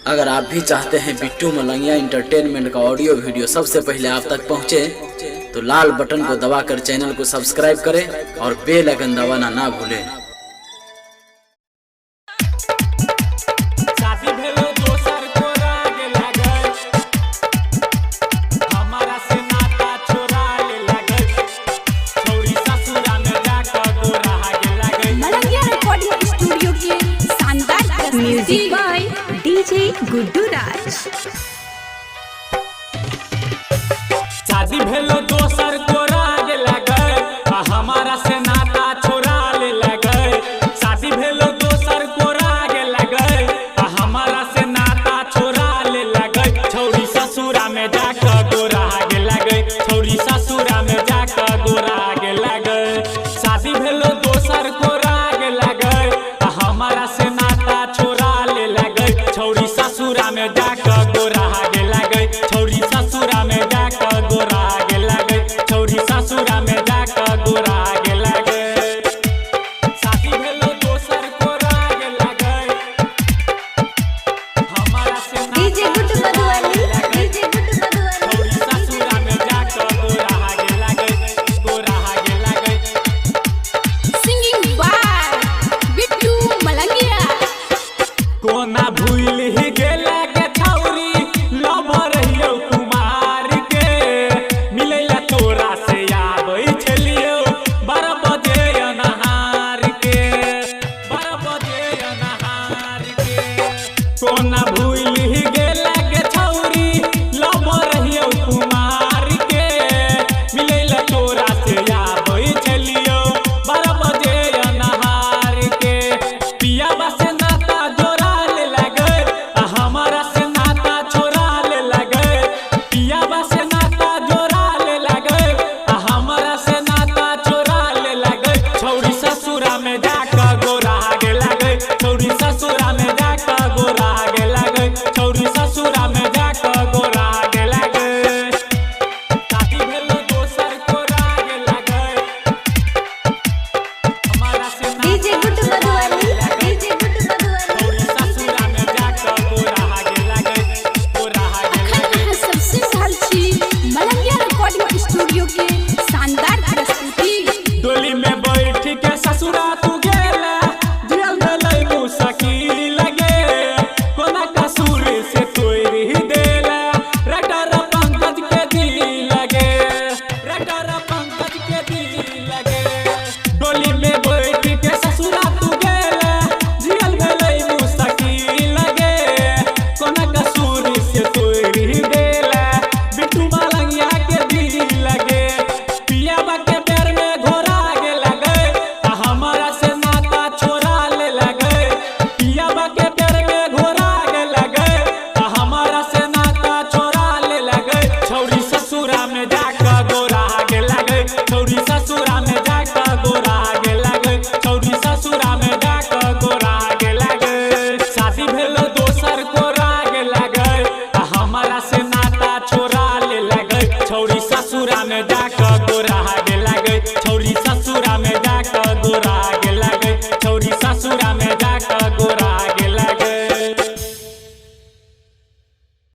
अगर आप भी चाहते हैं बिट्टू मलंगिया इंटरटेनमेंट का ऑडियो वीडियो सबसे पहले आप तक पहुंचे, तो लाल बटन को दबाकर चैनल को सब्सक्राइब करें और बेल आइकन दबाना ना भूलें। म्यूजिक बाय डीजे गुड्डू राज। शादी भेलो दोसर को राग लगे, हमारा से नाता छोड़ा ले लगे। शादी भेलो दोसर को राग लगे, हमारा से नाता छोड़ा ले लगे। छौरी ससुरा में जाकर गोराग लगे, छौरी ससुरा में जाकर गोराग लगे। शादी भेलो दोसर को राग लगे, हमारा से नाता छोड़ा ले लगे। छौरी ससुरा में जाकर गोराग लगे, छौरी ससुरा में जाकर गोराग लगे, छौरी ससुरा में जाकर गोराग लगे। शादी भेलो दोसर को राग लगे, हमारा से डीजे गुड्डू मधुबनी, डीजे गुड्डू मधुबनी। छौरी ससुरा में जाकर गोराग लगे, गोराग लगे। Singing by Bittu Malangiya. कोना भूल ही गेला के छौरी लव रहियो कुमार के। मिलैला तोरा से आबै छलियो 12 बजे अनहार के, 12 बजे अनहार के। कोना भूल ही गेला के छौरी लव रहियो कुमार के। मिलैला तोरा से आबै छलियो 12 बजे अनहार के। पिया से नाता जोड़ा ले लगे, हमारा से नाता छोड़ा ले लगे। पिया से नाता जोड़ा ले लगे, हमारा से नाता छोड़ा ले लगे। छौरी ससुरा में जाकर गोराग लगे, छौरी ससुरा में जाकर गोराग लगे, छौरी ससुरा में जाकर गोराग लगे। शादी भेलो दोसर को राग लगे, हमारा से डीजे गुड्डू मधुबनी, डीजे गुड्डू मधुबनी। छौरी ससुरा में जाकर गोराग लगे, गोराग लगे। सबसे सालची मलंगिया रिकॉर्डिंग स्टूडियो के शानदार प्रस्तुति। डोली में बैठ के ससुरा तू गेला, जियल भेलै मुश्किल लगे। कोना कसूर से तोड़ ही देला, रटर पंकज के दिल लगे, रटर पंकज के दिल लगे। डोली में बैठ के ससुरा तू गेला, जियल भेलै मुश्किल लगे। कोना कसूर से तोड़ ही देला, बिट्टू मलंगिया के दिल लगे। पिया के पैर में घोराग लगे, हमारा से नाता छोड़ा ले लगे। पिया के पैर में घोराग लगे, हमारा से नाता छोड़ा ले लगे। छौरी ससुरा में जाकर गोराग लगे, छौरी ससुरा में जाकर गोराग लगे, छौरी ससुरा में जाकर गोराग लगे। शादी भेलो दोसर को राग लगे, हमारा से नाता छोड़ा ले लगे। छौरी ससुरा में जाकर